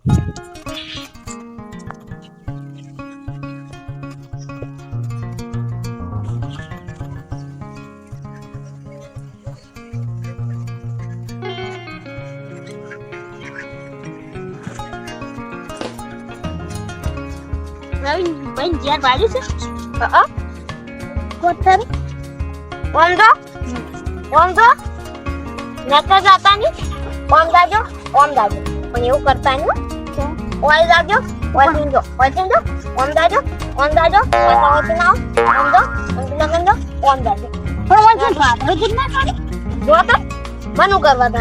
ભાઈ જ્યાં બાજુ છે કોતર ઓમ તો નકર જાતા ની ઓમ જાજો પણ એવું કરતા નહીં ઓય જાજો ઓય તીંજો ઓમ જાજો પાછા હોતી ના ઓમ જો ઓમ જાજો પણ ઓય છે વાત હોય કે ના કરે જો તો મનું કરવા દે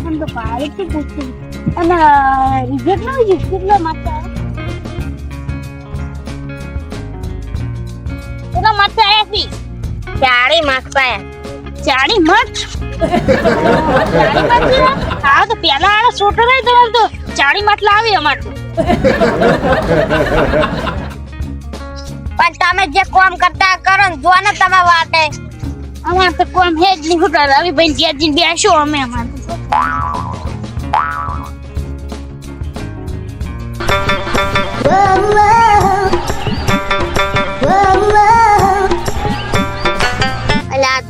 हम तो पारे से पूछते અને રિઝલ્ટ નો કેટલો માર્ક્સ આવ્યા માર્ક્સ આયા છે 40 માર્ક્સ આયા 40 માર્ક્સ 40 માર્ક્સ હા તો પેલા આળો છોટો રહી તો 40 માર્ક્સ લાવી અમાર તો પણ તમે જે કામ કરતા કરો ને જો ને તમે વાટે અમાર તો કામ હે જ નહીં હોતા રવિ ભાઈ જ્યાં જીન બેસો અમે અમાર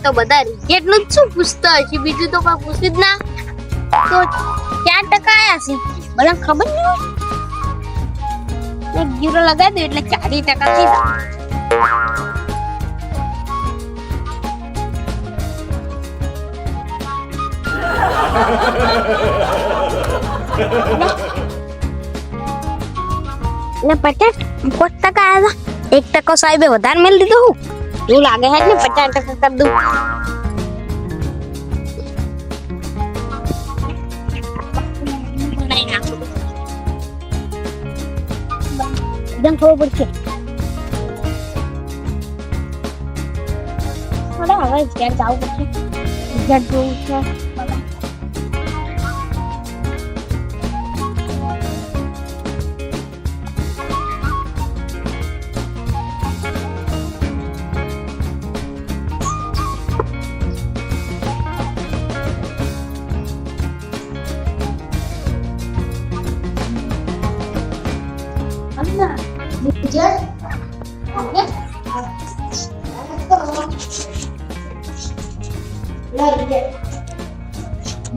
તો બધા રિઝલ્ટ નું શું પૂછતા હશે બીજું તો કોઈ પૂછી જ ના તો 4% આયા છે બધા ખબર નહીં હોય એક જીરો લગાવી દો એટલે 40% થઈ જાય પચાસ કોટ ટકા આવ્યા 1% સાહેબે વધારે મેળ દીધો હું એવું લાગે છે ને 50% કરી દઉં એકદમ ખબર પડશે હવે ક્યાં જવું પડશે રિઝલ્ટ જોવું છે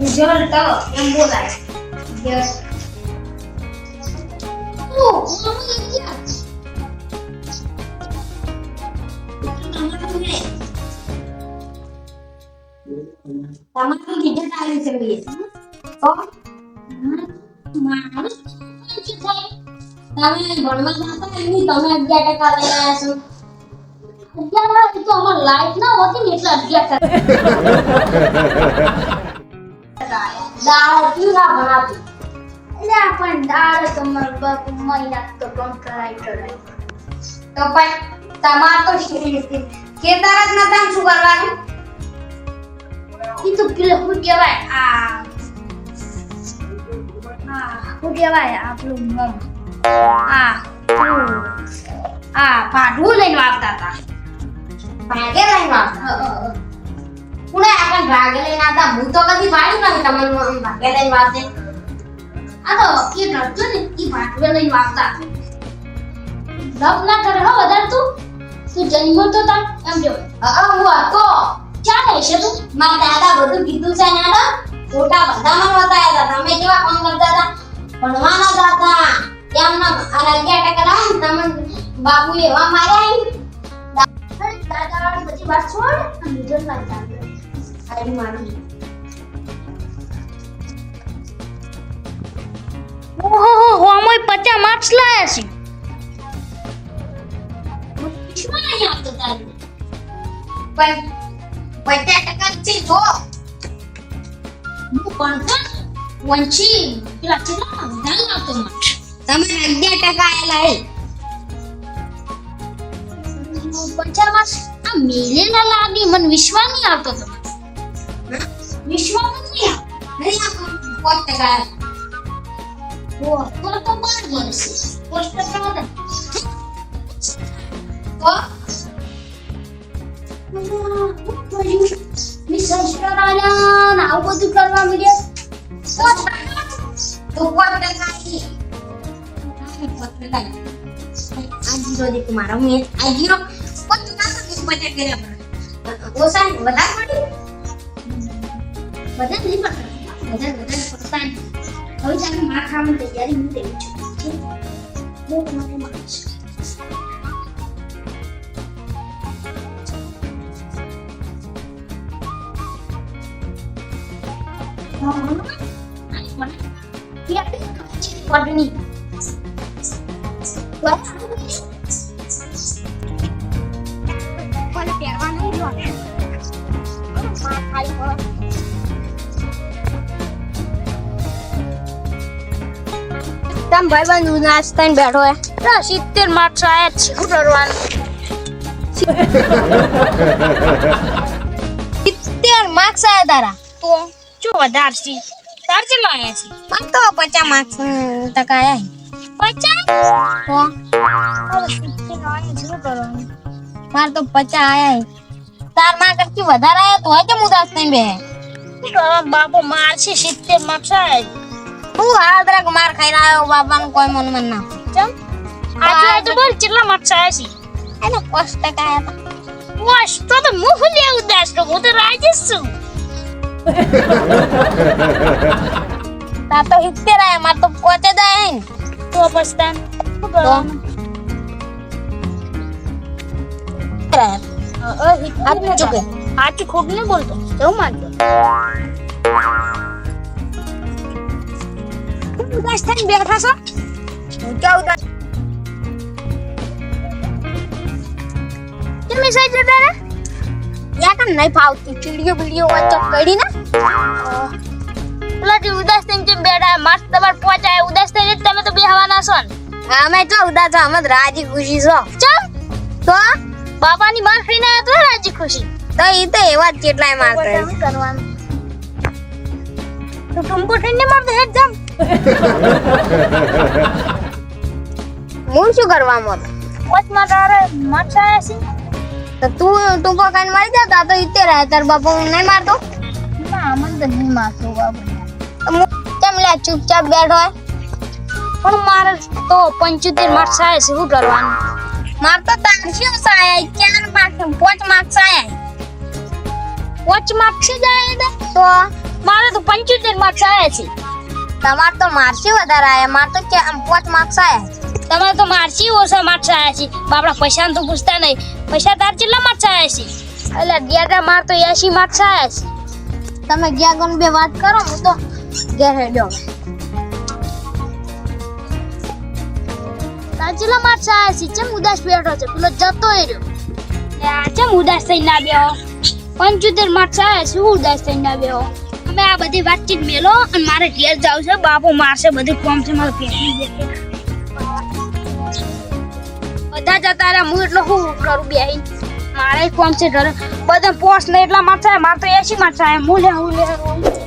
રિઝલ્ટ એમ બોલાય યસ ઓ તમારું રિઝલ્ટ આવી છે બે તો મારું શું થાય તમે ભણવા જતા એની તમે 11% લઈ આવ્યા છો 11 તો અમાર લાઈફ ના હોતી ને એટલે 11% દાળ પીવા બનાતી એટલે આપણ દાળ તમાર બાપુ મહિના તો કામ કરાય તો પણ તમાર તો શીખી કે તારા જ નતા શું કરવાનું ઈ તો કિલો હું કહેવાય હું કહેવાય આપણું મમ પાડવું લઈને વાગતા હતા ભાગે લઈને વાગતા કોને આગળ ભાગે લઈને આવતા હું તો કદી ભાડ્યું નથી તમને ભાગે લઈને વાગતે આ તો કે ડરતો ને ઈ ભાગે લઈને વાગતા લપ ના કરે હો વધારે તું જન્મો તો તા એમ જો હું હતો ચાલે છે તું મારા દાદા બધું કીધું છે ને આ ફોટા બધા મને બતાવ્યા હતા તમે કેવા કામ કરતા હતા ભણવાના હતા એમના અને 11% આવે તમને બાપુ એવા માર્યા દાદા વાળી બધી વાત છોડ બીજો ના ચાલે આઈ મારી ઓહો હોમોય 50 માર્ક્સ લાયા છે શું નહીં આવતો તારે પણ 50% થી જો હું ભણતો વંચી પેલા ચેલા વધારે આવતો માર્ક્સ તમે 11% આયેલા હે 50 માર્ક્સ આ મેલે ના લાગી મને વિશ્વાસ નહીં આવતો તમારો વિશ્વાસ નહીં આવતો 5% ઓ તો બરાબર છે 5% તો વિશ્વાસ કરાયા આ જીરો દેખ મારા હું આ જીરો કોણ ના તો બચત કર્યા પણ ઓસા વધારે પડી નહીં પડે પડતા હવે ચાલ માર ખાવાની તૈયારી હું તેવી છું બહુ મને માર Pardon. What? Kalau tiarwan itu apa? Tam ભાઈ બંધ નાસ્તા ને બેઠો હે 70 માર્ક્સ આયા છે શું કરવાનું 70 માર્ક્સ આયા તારા તો જો વધારસી તાર કેટલા આયા છે માર તો 50 માર્ક્સ ટકા આયા 50 તો માર તો 50 આયા તાર માં કરતી વધારે આયા તો કેમ ઉદાસ થઈ બે બાપો માર છે 70 માર્ક્સ આયા હું હાદરાક માર ખાઈ રહ્યો બાપાનું કોઈ મન ના ચમ આજે બોલ કેટલા માર્ક્સ આયા છે એને 5% આયા વાશ તો મુહ લે ઉદાસ તો હું તો રાજેશ છું તા તો 70 આયા માર તો 50 આયા ને તો પસ્તાન આજ ખોટ નહીં બોલતો કેવું માનતો ઉદાસ થઈને બેઠા છો ક્યાં ઉદાસ તમે સાઈડ જતા રે યા કમ નહીં ફાવતું ચીડિયો વાચો કરી ના પેલા ઉદાસ થઈને બેઠા માર તમાર પહોંચાય ઉદાસ થઈને તમે તો બેહવાના છો ને અમે તો ઉદાસ છો અમે રાજી ખુશી છો ચમ તો બાપાની માર ખાઈને આયા તો રાજી ખુશી તો ઈ તો એવા જ કેટલાય માર કરવાનું તો તુમકો ઠંડે માર દે હેડ જમ હું શું કરવા મોત વચમાં તારે મારછા આસી તો તું પકાઈને મારી જાતા તો ઈતે રહે તાર બાપુ નહીં મારતો ના મન તો નહીં મારતો બાપુ કેમ લે ચૂપચાપ બેઠો હે પણ મારે તો 75 માર્ક્સ આયા છે શું કરવાનું માર તો 300 આયા 4 માર્ક્સ 5 માર્ક્સ આયા 5 માર્ક્સ જ આયા તો મારે તો 75 માર્ક્સ આયા છે તમાર તો માર્ક્સ વધારે આયા માર તો 5 માર્ક્સ આયા તમારે તો માર્ક્સ ઓછા માર્ક્સ આયા છે બાપડા પૈસા તો પૂછતા નહીં પૈસા તાર કેટલા માર્ક્સ આયા છે એટલે ગયા માર તો 80 માર્ક્સ આયા છે તમે ગયા ગણ બે વાત કરો હું તો ઘેર હેડ્યો તાર કેટલા માર્ક્સ આયા છે ચમ ઉદાસ બેઠો છે પેલો જતો રહ્યો આ ચમ ઉદાસ થઈ ના બેહો 75 માર્ક્સ આયા છે ઉદાસ થઈ ના બેહો અમે આ બધી વાતચીત મેલો અને મારે ઘેર જાવ છે બાપુ મારશે બધી કોમ છે મારે પેટી દેખે બધા જતા રહ્યા હું એટલો હું કરું બેહી મારે કોમ છે ઘરે બધા પોસ્ટ ને એટલા મારતા માર તો 80 મારતા હું લે